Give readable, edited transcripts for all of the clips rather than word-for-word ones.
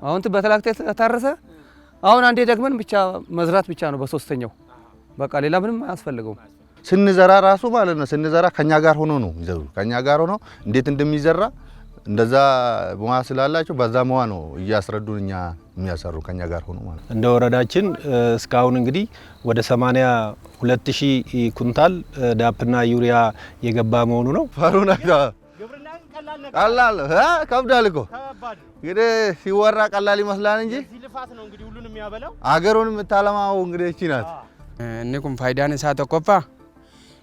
አሁን በትራክተር ታረሰ አሁን አንዴ ደግመን ብቻ መዝራት ብቻ ነው በሶስተኛው በቃ ሌላ ምንም አያስፈልገው ስንዘራ ራሱ ማለት ነው ስንዘራ ከኛ ጋር ሆኖ ነው ይዘሩ ከኛ ጋር ሆኖ እንዴት እንደሚዘራ እንደዛ ሙያ ስላላችሁ በዛ ሙያ ነው እያስረዱኛ የሚያሰሩ ከኛ ጋር ሆኖ ማለት እንደ ወረዳችን እስካሁን እንግዲህ ወደ 82000 ኩንታል ዳፕና ዩሪያ የገባ መሆኑ ነው ፈሩና ግብርናን ቀላል ከብዳል እኮ እንግዲህ ሲወራ ቀላል ይመስላል እንጂ እዚህ ልፋት ነው እንግዲህ ሁሉንም የሚያበላው አገሩን የምታለማው እንግዲህ እቺ ናት እነኩም ፋይዳን ሳተቆፋ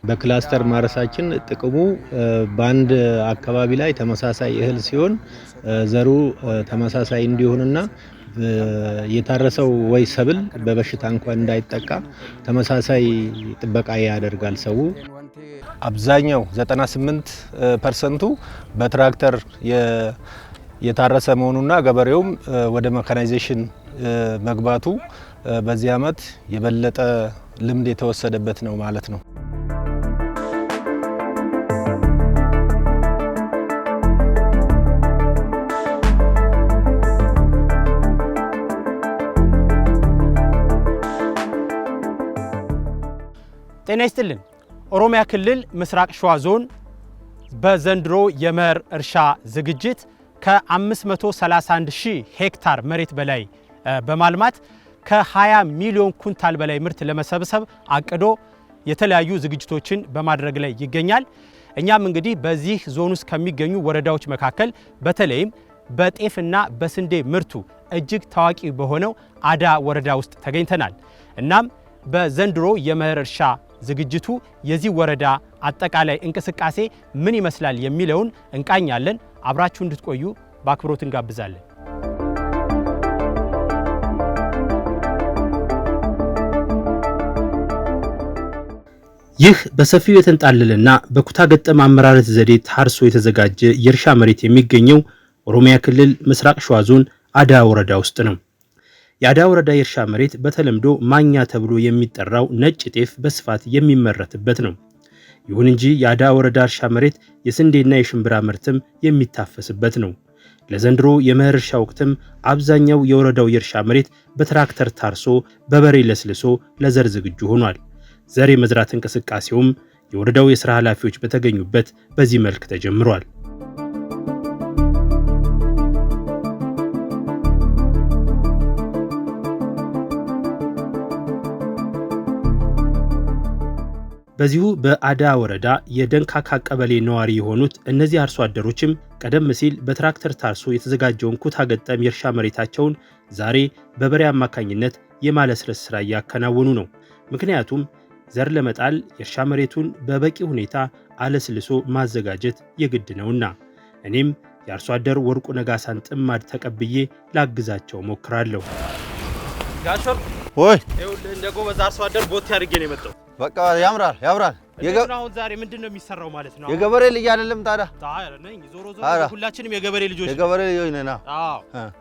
በክላስተር ማረሳችን ጥቅሙ በአንድ አካባቢ ላይ ተመሳሳይ እህል ሲሆን ዘሩ ተመሳሳይ እንዲሆንና የታረሰው ወይ ሰብል በበሽታ እንኳን እንዳይጠቃ ተመሳሳይ ጥበቃ ያደርጋል ሰው አብዛኛው 98% በትራክተር የታረሰ መሆኑና ገበሬውም ወደ ሜካናይዜሽን መግባቱ በዚህ አመት የበለጠ ልምድ የተወሰደበት ነው ማለት ነው ጤና ይስጥልን ኦሮሚያ ክልል ምስራቅ ሸዋ ዞን በዘንድሮ የመኸር እርሻ ዝግጅት ከ531000 ሄክታር መሬት በላይ በማልማት ከ20 ሚሊዮን ኩንታል በላይ ምርት ለመሰብሰብ አቅዶ የተለያዩ ዝግጅቶችን በማድረግ ላይ ይገኛል። እኛም እንግዲህ በዚህ ዞን ውስጥ ከሚገኙ ወረዳዎች መካከል በተለይም በጤፍና በስንዴ ምርቱ እጅግ ታዋቂ በሆነው አዳ ወረዳ ውስጥ ተገኝተናል። እናም በዘንድሮ የመኸር እርሻ ዝግጅቱ የዚህ ወረዳ አጠቃላይ እንቅስቃሴ ምን ይመስላል የሚለውን እንቃኛለን። አብራችሁ እንድትቆዩ በአክብሮት እንጋብዛለን። ይህ በሰፊው የተንጣለለና በኩታ ገጠም አመራረት ዘዴ ታርሶ የተዘጋጀ የእርሻ መሬት የሚገኘው ኦሮሚያ ክልል ምስራቅ ሸዋ ዞን አዳ ወረዳ ውስጥ ነው። የአዳ ወረዳ የእርሻ መሬት በተለምዶ ማኛ ተብሎ የሚጠራው ነጭ ጤፍ በስፋት የሚመረትበት ነው። ይሁን እንጂ የአዳ ወረዳ እርሻ መሬት የስንዴና የሽምብራ ምርትም የሚታፈስበት ነው። ለዘንድሮ የመኸር እርሻ ወቅትም አብዛኛው የወረዳው የእርሻ መሬት በትራክተር ታርሶ በበሬ ለስልሶ ለዘር ዝግጁ ሆኗል። ዘር የመዝራት እንቅስቃሴውም የወረዳው የሥራ ኃላፊዎች በተገኙበት በዚህ መልክ ተጀምሯል። በዚሁ በአዳ ወረዳ የደንካካ ቀበሌ ነዋሪ የሆኑት እነዚህ አርሶ አደሮችም ቀደም ሲል በትራክተር ታርሶ የተዘጋጀውን ኩታ ገጠም የእርሻ መሬታቸውን ዛሬ በበሬ አማካኝነት የማለስለስ ስራ እያከናወኑ ነው። ምክንያቱም ዘር ለመጣል የእርሻ መሬቱን በበቂ ሁኔታ አለስልሶ ማዘጋጀት የግድ ነውና። እኔም የአርሶ አደር ወርቁ ነጋሳን ጥማድ ተቀብዬ ላግዛቸው ሞክራለሁ። ጋሾር ወይ ይኸውልህ እንደ ጎበዝ አርሶ አደር ቦቴ አድርጌ ነው የመጣው። በቃ ያምራል አሁን ዛሬ ምንድነው የሚሰራው ማለት ነው? የገበሬ ልጅ አይደለም ታዲያ? ታዲያ ነኝ ዞሮ ዞሮ ሁላችንም የገበሬ ልጆች ነን። አዎ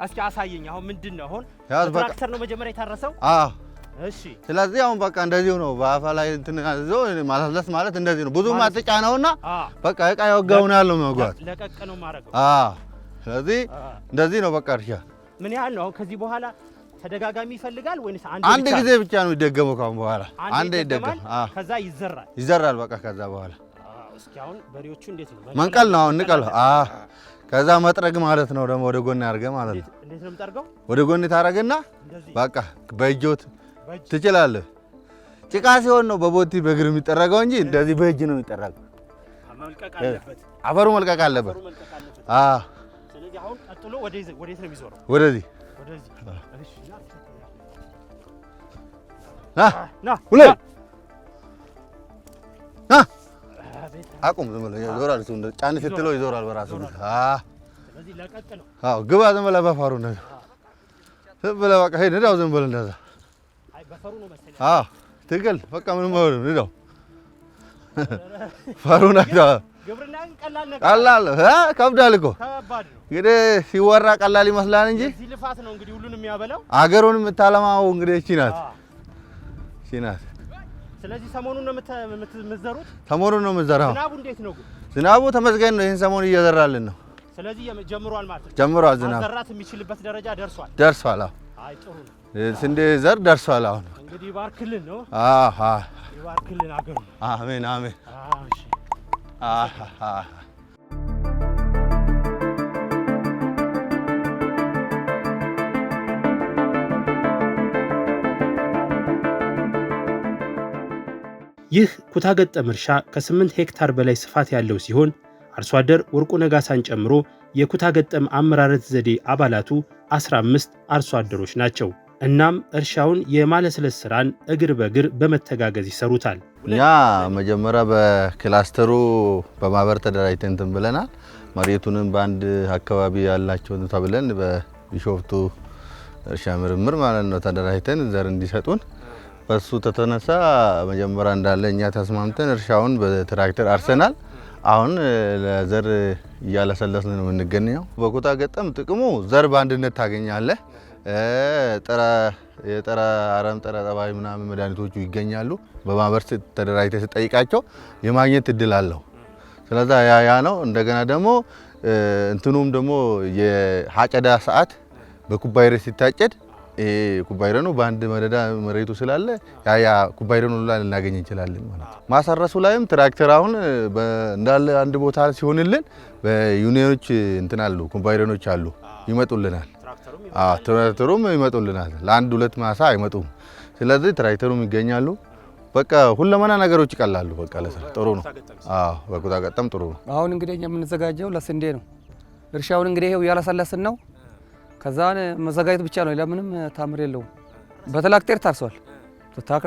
እስኪ አሳየኝ። አሁን ምንድነው አሁን ትራክተር ነው መጀመሪያ የታረሰው? አዎ እሺ። ስለዚህ አሁን በቃ እንደዚህ ነው በአፋ ላይ እንትን ያዘው ማለስለስ ማለት እንደዚህ ነው። ብዙ ማጥጫ ነውና በቃ እቃ ያወጋውን ያለው መጓት ለቀቅ ነው ማረገው። አዎ ስለዚህ እንደዚህ ነው በቃ እርሻ። ምን ያህል ነው አሁን ከዚህ በኋላ ተደጋጋሚ ይፈልጋል ወይስ አንድ ጊዜ ብቻ ነው ይደገመው? ካሁን በኋላ አንድ ይደገም ከዛ ይዘራል በቃ ከዛ በኋላ እስኪ አሁን በሬዎቹ እንዴት ነው መንቀል ነው አሁን ንቀል ከዛ መጥረግ ማለት ነው ደግሞ ወደ ጎን ያርገ ማለት ነው። እንዴት ነው የምጠርገው? ወደ ጎን ታረግና በቃ በእጆት ትችላለህ። ጭቃ ሲሆን ነው በቦቲ በእግር የሚጠረገው እንጂ እንደዚህ በእጅ ነው የሚጠረገው። መልቀቅ አለበት አፈሩ መልቀቅ አለበት። ስለዚህ አሁን ቀጥሎ ወዴት ነው የሚዞረው? ወደዚህ እሺ ና ሁለት አቁም ዝም ብለህ ይዞራል። እሱ ጫን ስትለው ይዞራል በራሱ። ስለዚህ ለቀቅ ነው። ግባ ዝም ብለህ በፋሩ ነው ዝም ብለህ በቃ ሄድ ንዳው ዝም ብለህ እንደዛ። አይ በፈሩ ነው መሰለኝ። ትክክል በቃ ምንም አይሆንም። ንዳው ፈሩ ነው ግብርናን ቀላል ከብዳል እኮ ከባድ ነው። እንግዲህ ሲወራ ቀላል ይመስላል እንጂ እዚህ ልፋት ነው እንግዲህ ሁሉንም የሚያበላው አገሩን የምታለማው እንግዲህ እቺ ናት። ስለዚህ ሰሞኑን ነው የምትዘሩት? ሰሞኑን ነው የምትዘራው። ዝናቡ እንዴት ነው? ዝናቡ ተመስገን ነው። ይሄን ሰሞን እየዘራልን ነው። ስለዚህ ጀምሯል ማለት ነው። ጀምሯል። ዝናብ ማዘራት የሚችልበት ደረጃ ደርሷል። ደርሷል። አይ ጥሩ ነው። ስንዴ ዘር ደርሷል። አሁን እንግዲህ ይባርክልን ነው። አሃ ይባርክልን አገሩ። አሜን አሜን። እሺ አሃ ይህ ኩታ ገጠም እርሻ ከ8 ሄክታር በላይ ስፋት ያለው ሲሆን አርሶ አደር ወርቁ ነጋሳን ጨምሮ የኩታ ገጠም አመራረት ዘዴ አባላቱ 15 አርሶ አደሮች ናቸው። እናም እርሻውን የማለስለስ ስራን እግር በእግር በመተጋገዝ ይሰሩታል። እኛ መጀመሪያ በክላስተሩ በማህበር ተደራጅተን እንትን ብለናል። መሬቱንም በአንድ አካባቢ ያላቸውን ተብለን በቢሾፍቱ እርሻ ምርምር ማለት ነው ተደራጅተን ዘር እንዲሰጡን በሱ ተተነሳ መጀመሪያ እንዳለ እኛ ተስማምተን እርሻውን በትራክተር አርሰናል። አሁን ለዘር እያለሰለስን ነው የምንገኘው። በኩታ ገጠም ጥቅሙ ዘር በአንድነት ታገኛለህ። የጠረ አረም ጠረ ጠባይ ምናምን መድኃኒቶቹ ይገኛሉ። በማህበር ተደራጅተህ ስጠይቃቸው የማግኘት እድል አለው። ስለዛ ያ ነው። እንደገና ደግሞ እንትኑም ደግሞ የሀጨዳ ሰዓት በኩባይሬ ሲታጨድ ይሄ ኩባይሬ ነው በአንድ መደዳ መሬቱ ስላለ ያ ኩባይሬ ነው ላይ ልናገኝ እንችላለን ማለት ነው። ማሰረሱ ላይም ትራክተር አሁን እንዳለ አንድ ቦታ ሲሆንልን በዩኒዮኖች እንትን አሉ ኩባይሬኖች አሉ ይመጡልናል። ትራክተሩም ይመጡልናል። ለአንድ ሁለት ማሳ አይመጡም። ስለዚህ ትራክተሩም ይገኛሉ። በቃ ሁለመና ነገሮች ይቀላሉ። በቃ ለስራ ጥሩ ነው። በኩታ ገጠም ጥሩ ነው። አሁን እንግዲህ እኛ የምንዘጋጀው ለስንዴ ነው። እርሻውን እንግዲህ ይሄው ያላሰለስን ነው። ከዛን መዘጋጀት ብቻ ነው። ለምንም ታምር የለውም። በትራክተር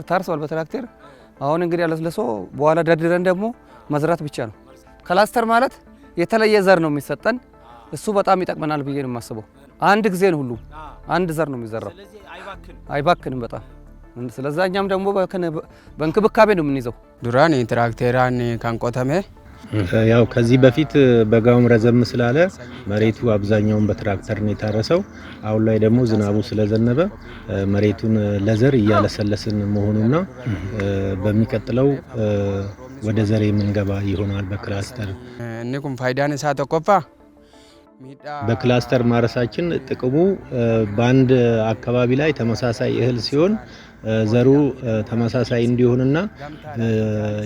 ታርሷል በትራክተር። አሁን እንግዲህ ያለስለሶ በኋላ ደርድረን ደግሞ መዝራት ብቻ ነው። ክላስተር ማለት የተለየ ዘር ነው የሚሰጠን። እሱ በጣም ይጠቅመናል ብዬ ነው የማስበው። አንድ ጊዜ ነው ሁሉ አንድ ዘር ነው የሚዘራው። አይባክንም በጣም። ስለዛ እኛም ደግሞ በእንክብካቤ ነው የምንይዘው። ዱራን ትራክተራን ካንቆተሜ ያው ከዚህ በፊት በጋውም ረዘም ስላለ መሬቱ አብዛኛውን በትራክተር ነው የታረሰው። አሁን ላይ ደግሞ ዝናቡ ስለዘነበ መሬቱን ለዘር እያለሰለስን መሆኑና በሚቀጥለው ወደ ዘር የምንገባ ይሆናል በክላስተር። እነኩም ፋይዳን እሳ ተቆፋ በክላስተር ማረሳችን ጥቅሙ በአንድ አካባቢ ላይ ተመሳሳይ እህል ሲሆን ዘሩ ተመሳሳይ እንዲሆንና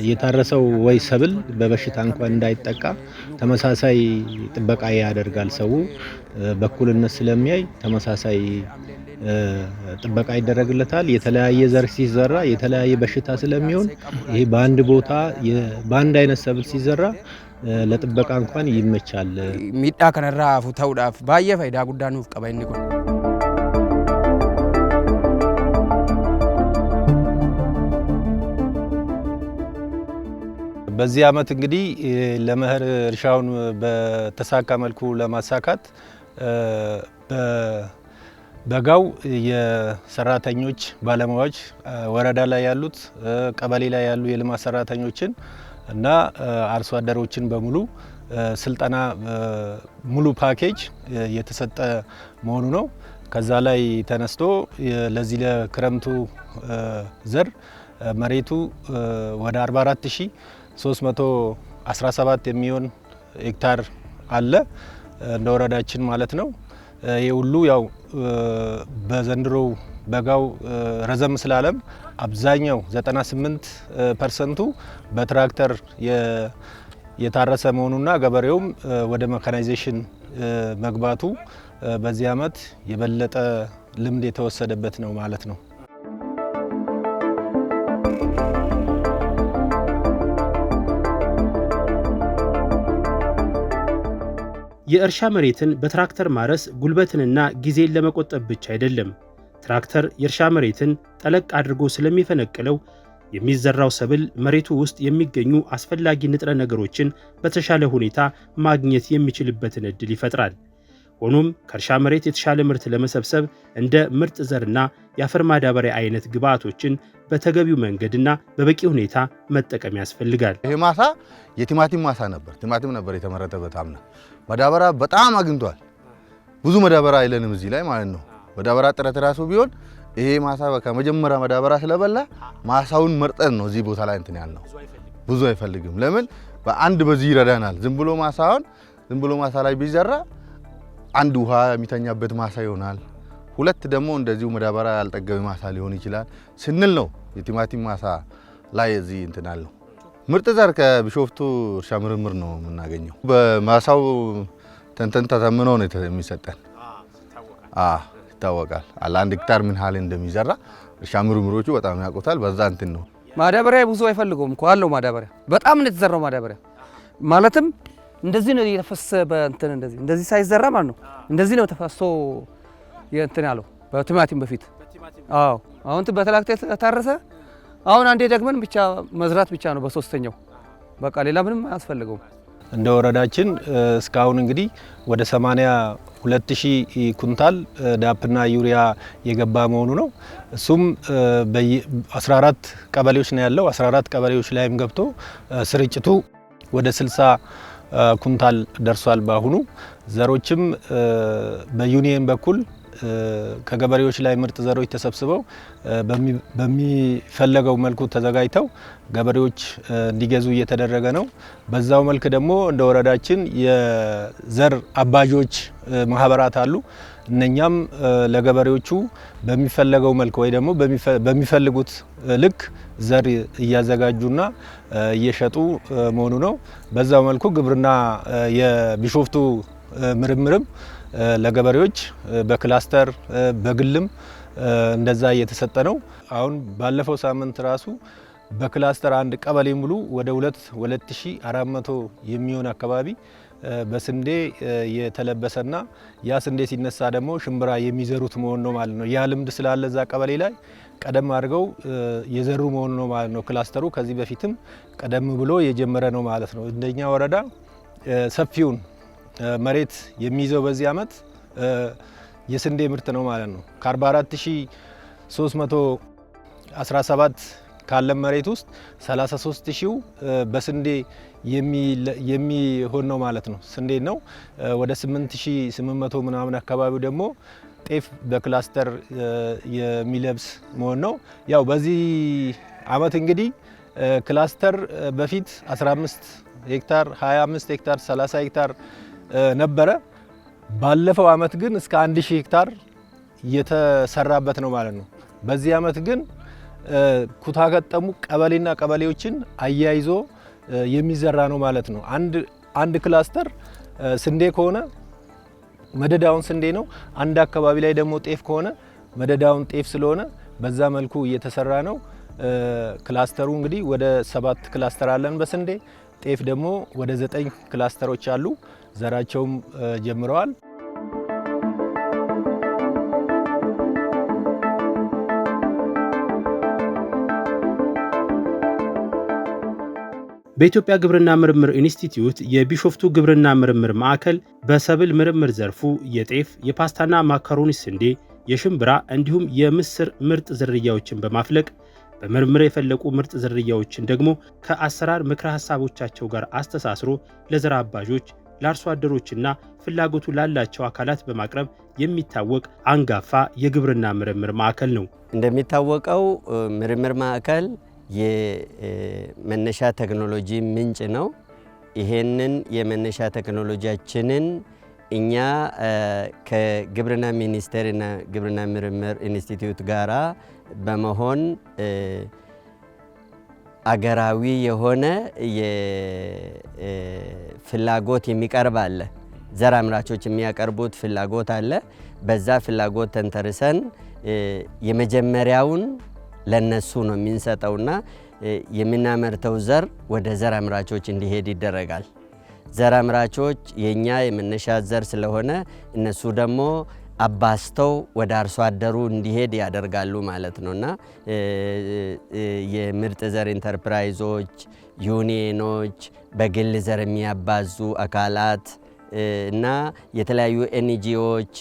የታረሰው ወይ ሰብል በበሽታ እንኳን እንዳይጠቃ ተመሳሳይ ጥበቃ ያደርጋል። ሰው በኩልነት ስለሚያይ ተመሳሳይ ጥበቃ ይደረግለታል። የተለያየ ዘር ሲዘራ የተለያየ በሽታ ስለሚሆን ይሄ በአንድ ቦታ በአንድ አይነት ሰብል ሲዘራ ለጥበቃ እንኳን ይመቻል። ሚዳ ከነራ ፉታውዳፍ ባየ ፋይዳ ጉዳኑፍ ቀባይኒ ኩን በዚህ አመት እንግዲህ ለመኸር እርሻውን በተሳካ መልኩ ለማሳካት በጋው የሰራተኞች ባለሙያዎች ወረዳ ላይ ያሉት ቀበሌ ላይ ያሉ የልማት ሰራተኞችን እና አርሶ አደሮችን በሙሉ ስልጠና ሙሉ ፓኬጅ የተሰጠ መሆኑ ነው። ከዛ ላይ ተነስቶ ለዚህ ለክረምቱ ዘር መሬቱ ወደ 44317 የሚሆን ሄክታር አለ እንደ ወረዳችን ማለት ነው። ይሄ ሁሉ ያው በዘንድሮ በጋው ረዘም ስላለም አብዛኛው 98% በትራክተር የታረሰ መሆኑና ገበሬውም ወደ ሜካናይዜሽን መግባቱ በዚህ አመት የበለጠ ልምድ የተወሰደበት ነው ማለት ነው። የእርሻ መሬትን በትራክተር ማረስ ጉልበትንና ጊዜን ለመቆጠብ ብቻ አይደለም። ትራክተር የእርሻ መሬትን ጠለቅ አድርጎ ስለሚፈነቅለው የሚዘራው ሰብል መሬቱ ውስጥ የሚገኙ አስፈላጊ ንጥረ ነገሮችን በተሻለ ሁኔታ ማግኘት የሚችልበትን እድል ይፈጥራል። ሆኖም ከእርሻ መሬት የተሻለ ምርት ለመሰብሰብ እንደ ምርጥ ዘርና የአፈር ማዳበሪያ አይነት ግብዓቶችን በተገቢው መንገድና በበቂ ሁኔታ መጠቀም ያስፈልጋል። ይሄ ማሳ የቲማቲም ማሳ ነበር። ቲማቲም ነበር የተመረተበት አምና። ማዳበሪያ በጣም አግኝቷል። ብዙ ማዳበሪያ አይለንም እዚህ ላይ ማለት ነው። ማዳበሪያ ጥረት ራሱ ቢሆን ይሄ ማሳ ከመጀመሪያ ማዳበሪያ ስለበላ ማሳውን መርጠን ነው እዚህ ቦታ ላይ እንትን ያልነው። ብዙ አይፈልግም። ለምን በአንድ በዚህ ይረዳናል። ዝም ብሎ ማሳውን ዝም ብሎ ማሳ ላይ ቢዘራ አንድ ውሃ የሚተኛበት ማሳ ይሆናል። ሁለት ደግሞ እንደዚሁ መዳበሪያ ያልጠገበ ማሳ ሊሆን ይችላል ስንል ነው የቲማቲም ማሳ ላይ እዚህ እንትን አለው። ምርጥ ዘር ከቢሾፍቱ እርሻ ምርምር ነው የምናገኘው። በማሳው ተንተን ተተምኖ ነው የሚሰጠን። ይታወቃል። ለአንድ ሄክታር ምን ያህል እንደሚዘራ እርሻ ምርምሮቹ በጣም ያውቁታል። በዛ እንትን ነው። ማዳበሪያ ብዙ አይፈልገውም እኮ አለው ማዳበሪያ። በጣም ነው የተዘራው ማዳበሪያ ማለትም እንደዚህ ነው የተፈሰ በእንትን እንደዚህ ሳይዘራ ማለት ነው። እንደዚህ ነው ተፈሶ የእንትን ያለው በቲማቲም በፊት። አዎ አሁን በትራክተር ታረሰ። አሁን አንዴ ደግመን ብቻ መዝራት ብቻ ነው በሶስተኛው። በቃ ሌላ ምንም አያስፈልገውም። እንደ ወረዳችን እስካሁን እንግዲህ ወደ 82,000 ኩንታል ዳፕና ዩሪያ የገባ መሆኑ ነው። እሱም በ14 ቀበሌዎች ነው ያለው። 14 ቀበሌዎች ላይም ገብቶ ስርጭቱ ወደ 60 ኩንታል ደርሷል። በአሁኑ ዘሮችም በዩኒየን በኩል ከገበሬዎች ላይ ምርጥ ዘሮች ተሰብስበው በሚፈለገው መልኩ ተዘጋጅተው ገበሬዎች እንዲገዙ እየተደረገ ነው። በዛው መልክ ደግሞ እንደ ወረዳችን የዘር አባዦች ማህበራት አሉ። እነኛም ለገበሬዎቹ በሚፈለገው መልክ ወይ ደግሞ በሚፈልጉት ልክ ዘር እያዘጋጁና እየሸጡ መሆኑ ነው። በዛው መልኩ ግብርና የቢሾፍቱ ምርምርም ለገበሬዎች በክላስተር በግልም እንደዛ እየተሰጠ ነው። አሁን ባለፈው ሳምንት ራሱ በክላስተር አንድ ቀበሌ ሙሉ ወደ 2400 የሚሆን አካባቢ በስንዴ የተለበሰና ያ ስንዴ ሲነሳ ደግሞ ሽምብራ የሚዘሩት መሆን ነው ማለት ነው። ያ ልምድ ስላለ እዛ ቀበሌ ላይ ቀደም አድርገው የዘሩ መሆን ነው ማለት ነው። ክላስተሩ ከዚህ በፊትም ቀደም ብሎ የጀመረ ነው ማለት ነው። እንደኛ ወረዳ ሰፊውን መሬት የሚይዘው በዚህ አመት የስንዴ ምርት ነው ማለት ነው። ከ44317 ካለም መሬት ውስጥ 33000 በስንዴ የሚሆን ነው ማለት ነው። ስንዴ ነው። ወደ 8800 ምናምን አካባቢው ደግሞ ጤፍ በክላስተር የሚለብስ መሆን ነው። ያው በዚህ አመት እንግዲህ ክላስተር በፊት 15 ሄክታር፣ 25 ሄክታር፣ 30 ሄክታር ነበረ። ባለፈው አመት ግን እስከ 1000 ሄክታር የተሰራበት ነው ማለት ነው። በዚህ አመት ግን ኩታ ገጠሙ ቀበሌና ቀበሌዎችን አያይዞ የሚዘራ ነው ማለት ነው። አንድ ክላስተር ስንዴ ከሆነ መደዳውን ስንዴ ነው። አንድ አካባቢ ላይ ደግሞ ጤፍ ከሆነ መደዳውን ጤፍ ስለሆነ በዛ መልኩ እየተሰራ ነው። ክላስተሩ እንግዲህ ወደ 7 ክላስተር አለን በስንዴ። ጤፍ ደግሞ ወደ 9 ክላስተሮች አሉ። ዘራቸውም ጀምረዋል። በኢትዮጵያ ግብርና ምርምር ኢንስቲትዩት የቢሾፍቱ ግብርና ምርምር ማዕከል በሰብል ምርምር ዘርፉ የጤፍ፣ የፓስታና ማካሮኒ ስንዴ፣ የሽምብራ እንዲሁም የምስር ምርጥ ዝርያዎችን በማፍለቅ በምርምር የፈለቁ ምርጥ ዝርያዎችን ደግሞ ከአሰራር ምክረ ሀሳቦቻቸው ጋር አስተሳስሮ ለዘር አባዦች፣ ለአርሶ አደሮችና ፍላጎቱ ላላቸው አካላት በማቅረብ የሚታወቅ አንጋፋ የግብርና ምርምር ማዕከል ነው። እንደሚታወቀው ምርምር ማዕከል የመነሻ ቴክኖሎጂ ምንጭ ነው። ይሄንን የመነሻ ቴክኖሎጂያችንን እኛ ከግብርና ሚኒስቴርና ግብርና ምርምር ኢንስቲትዩት ጋራ በመሆን አገራዊ የሆነ የፍላጎት የሚቀርብ አለ። ዘር አምራቾች የሚያቀርቡት ፍላጎት አለ። በዛ ፍላጎት ተንተርሰን የመጀመሪያውን ለነሱ ነው የምንሰጠውና የምናመርተው ዘር ወደ ዘር አምራቾች እንዲሄድ ይደረጋል። ዘር አምራቾች የኛ የመነሻ ዘር ስለሆነ እነሱ ደግሞ አባስተው ወደ አርሶ አደሩ እንዲሄድ ያደርጋሉ ማለት ነውና የምርጥ ዘር ኢንተርፕራይዞች፣ ዩኒየኖች፣ በግል ዘር የሚያባዙ አካላት እና የተለያዩ ኤንጂኦዎች፣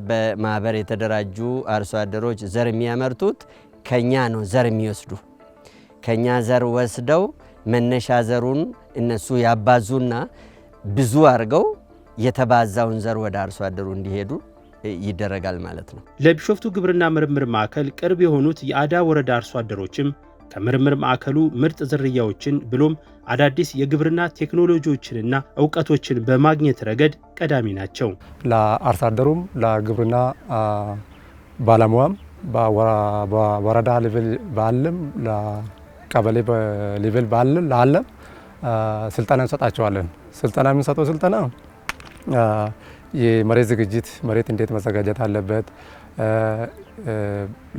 በማህበር የተደራጁ አርሶ አደሮች ዘር የሚያመርቱት ከኛ ነው። ዘር የሚወስዱ ከኛ ዘር ወስደው መነሻ ዘሩን እነሱ ያባዙና ብዙ አድርገው የተባዛውን ዘር ወደ አርሶ አደሩ እንዲሄዱ ይደረጋል ማለት ነው። ለቢሾፍቱ ግብርና ምርምር ማዕከል ቅርብ የሆኑት የአዳ ወረዳ አርሶ አደሮችም ከምርምር ማዕከሉ ምርጥ ዝርያዎችን ብሎም አዳዲስ የግብርና ቴክኖሎጂዎችንና ዕውቀቶችን በማግኘት ረገድ ቀዳሚ ናቸው። ለአርሶ አደሩም ለግብርና ባለሙያም በወረዳ ሌቭል ባለም ለቀበሌ ሌቭል ባለም ለዓለም ስልጠና እንሰጣቸዋለን። ስልጠና የምንሰጠው ስልጠና የመሬት ዝግጅት፣ መሬት እንዴት መዘጋጀት አለበት፣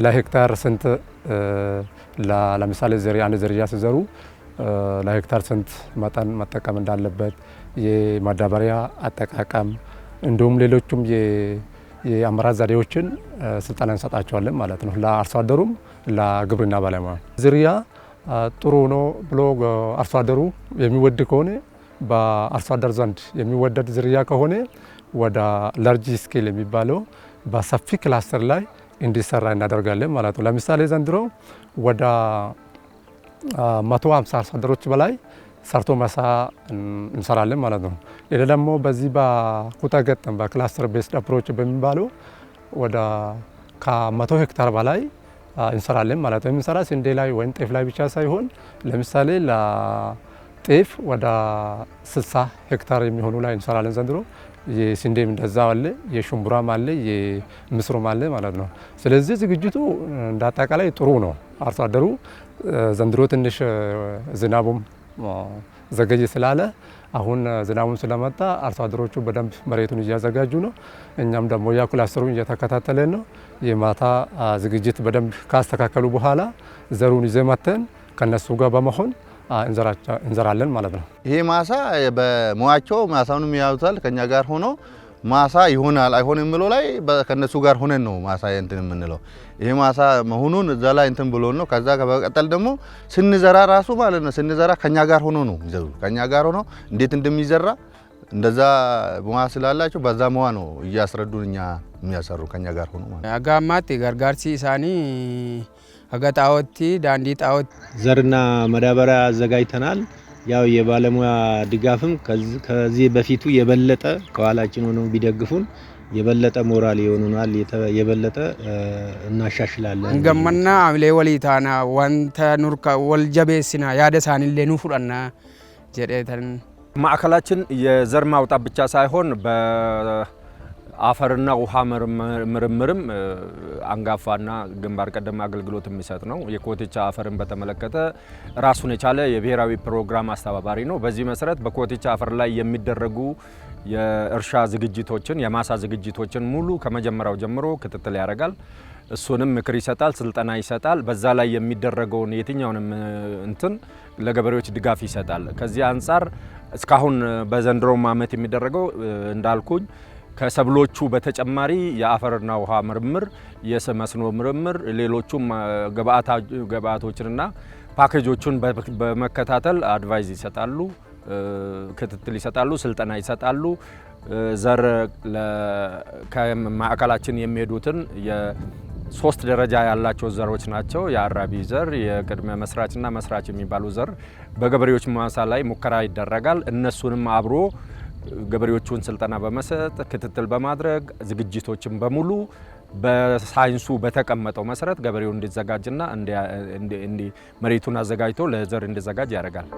ለሄክታር ስንት ለምሳሌ አንድ ዝርያ ሲዘሩ ለሄክታር ስንት መጠን መጠቀም እንዳለበት፣ የማዳበሪያ አጠቃቀም እንዲሁም ሌሎችም የአመራር ዘዴዎችን ስልጠና እንሰጣቸዋለን ማለት ነው። ለአርሶ አደሩም ለግብርና ባለሙያ ዝርያ ጥሩ ነው ብሎ አርሶ አደሩ የሚወድ ከሆነ በአርሶ አደር ዘንድ የሚወደድ ዝርያ ከሆነ ወደ ላርጅ ስኬል የሚባለው በሰፊ ክላስተር ላይ እንዲሰራ እናደርጋለን ማለት ነው። ለምሳሌ ዘንድሮ ወደ 150 አርሶ አደሮች በላይ ሰርቶ መሳ እንሰራለን ማለት ነው። ሌላ ደግሞ በዚህ በኩታ ገጠም በክላስተር ቤስድ አፕሮች በሚባለው ወደ ከ100 ሄክታር በላይ እንሰራለን ማለት ነው። የምንሰራ ስንዴ ላይ ወይም ጤፍ ላይ ብቻ ሳይሆን ለምሳሌ ለጤፍ ወደ 60 ሄክታር የሚሆኑ ላይ እንሰራለን ዘንድሮ። የስንዴም እንደዛ አለ፣ የሽምብራም አለ፣ የምስሩም አለ ማለት ነው። ስለዚህ ዝግጅቱ እንዳጠቃላይ ጥሩ ነው። አርሶ አደሩ ዘንድሮ ትንሽ ዝናቡም ዘገየ ስላለ አሁን ዝናቡን ስለመጣ አርሶ አደሮቹ በደንብ መሬቱን እያዘጋጁ ነው። እኛም ደግሞ ያ ክላስተሩን እየተከታተለን ነው። የማታ ዝግጅት በደንብ ካስተካከሉ በኋላ ዘሩን ይዘን መተን ከነሱ ጋር በመሆን እንዘራለን ማለት ነው። ይሄ ማሳ በሙያቸው ማሳውንም ያዩታል። ከኛ ጋር ሆኖ ማሳ ይሆናል አይሆንም ብሎ ላይ ከነሱ ጋር ሆነን ነው ማሳ እንትን የምንለው። ይሄ ማሳ መሆኑን እዛ ላይ እንትን ብሎ ነው። ከዛ በቀጠል ደግሞ ስንዘራ ራሱ ማለት ነው ስንዘራ ከኛ ጋር ሆኖ ነው ይዘሩ ከኛ ጋር ሆኖ እንዴት እንደሚዘራ እንደዛ ሙያ ስላላቸው በዛ ሙያ ነው እያስረዱን እኛ የሚያሰሩ ከኛ ጋር ሆኖ ማለት ነው። አጋማት ጋርጋርሲ ሳኒ አጋጣውቲ ዳንዲ ጣውት ዘርና ማዳበሪያ አዘጋጅተናል። ያው የባለሙያ ድጋፍም ከዚህ በፊቱ የበለጠ ከኋላችን ሆነው ቢደግፉን የበለጠ ሞራል ይሆኑናል፣ የበለጠ እናሻሽላለን። ገመና አብሌ ወሊታና ወንተ ኑርካ ወልጀቤስና ያደሳን ለኑ ፍራና ጀደተን ማዕከላችን የዘር ማውጣት ብቻ ሳይሆን አፈርና ውሃ ምርምርም አንጋፋና ግንባር ቀደም አገልግሎት የሚሰጥ ነው። የኮቴቻ አፈርን በተመለከተ ራሱን የቻለ የብሔራዊ ፕሮግራም አስተባባሪ ነው። በዚህ መሰረት በኮቴቻ አፈር ላይ የሚደረጉ የእርሻ ዝግጅቶችን፣ የማሳ ዝግጅቶችን ሙሉ ከመጀመሪያው ጀምሮ ክትትል ያደርጋል። እሱንም ምክር ይሰጣል፣ ስልጠና ይሰጣል። በዛ ላይ የሚደረገውን የትኛውንም እንትን ለገበሬዎች ድጋፍ ይሰጣል። ከዚህ አንጻር እስካሁን በዘንድሮም ዓመት የሚደረገው እንዳልኩኝ ከሰብሎቹ በተጨማሪ የአፈርና ውሃ ምርምር፣ የመስኖ ምርምር፣ ሌሎቹም ግብአቶችንና ፓኬጆቹን በመከታተል አድቫይዝ ይሰጣሉ፣ ክትትል ይሰጣሉ፣ ስልጠና ይሰጣሉ። ዘር ከማዕከላችን የሚሄዱትን የሶስት ደረጃ ያላቸው ዘሮች ናቸው። የአራቢ ዘር፣ የቅድመ መስራችና መስራች የሚባሉ ዘር በገበሬዎች ማሳ ላይ ሙከራ ይደረጋል። እነሱንም አብሮ ገበሬዎቹን ስልጠና በመስጠት ክትትል በማድረግ ዝግጅቶችን በሙሉ በሳይንሱ በተቀመጠው መሰረት ገበሬው እንዲዘጋጅና መሬቱን አዘጋጅቶ ለዘር እንዲዘጋጅ ያደርጋል።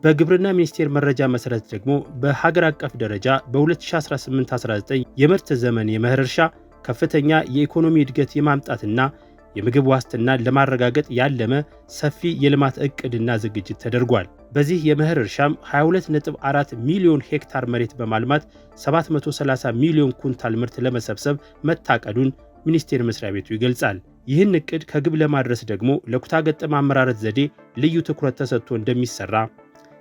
በግብርና ሚኒስቴር መረጃ መሰረት ደግሞ በሀገር አቀፍ ደረጃ በ2018-19 የምርት ዘመን የመኸር እርሻ ከፍተኛ የኢኮኖሚ እድገት የማምጣትና የምግብ ዋስትናን ለማረጋገጥ ያለመ ሰፊ የልማት እቅድና ዝግጅት ተደርጓል። በዚህ የመኸር እርሻም 22.4 ሚሊዮን ሄክታር መሬት በማልማት 730 ሚሊዮን ኩንታል ምርት ለመሰብሰብ መታቀዱን ሚኒስቴር መስሪያ ቤቱ ይገልጻል። ይህን እቅድ ከግብ ለማድረስ ደግሞ ለኩታ ገጠም አመራረት ዘዴ ልዩ ትኩረት ተሰጥቶ እንደሚሰራ፣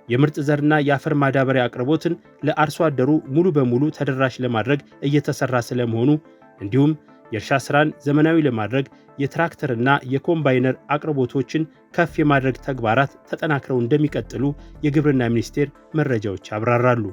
የምርጥ ዘርና የአፈር ማዳበሪያ አቅርቦትን ለአርሶ አደሩ ሙሉ በሙሉ ተደራሽ ለማድረግ እየተሰራ ስለመሆኑ እንዲሁም የእርሻ ስራን ዘመናዊ ለማድረግ የትራክተርና የኮምባይነር አቅርቦቶችን ከፍ የማድረግ ተግባራት ተጠናክረው እንደሚቀጥሉ የግብርና ሚኒስቴር መረጃዎች ያብራራሉ።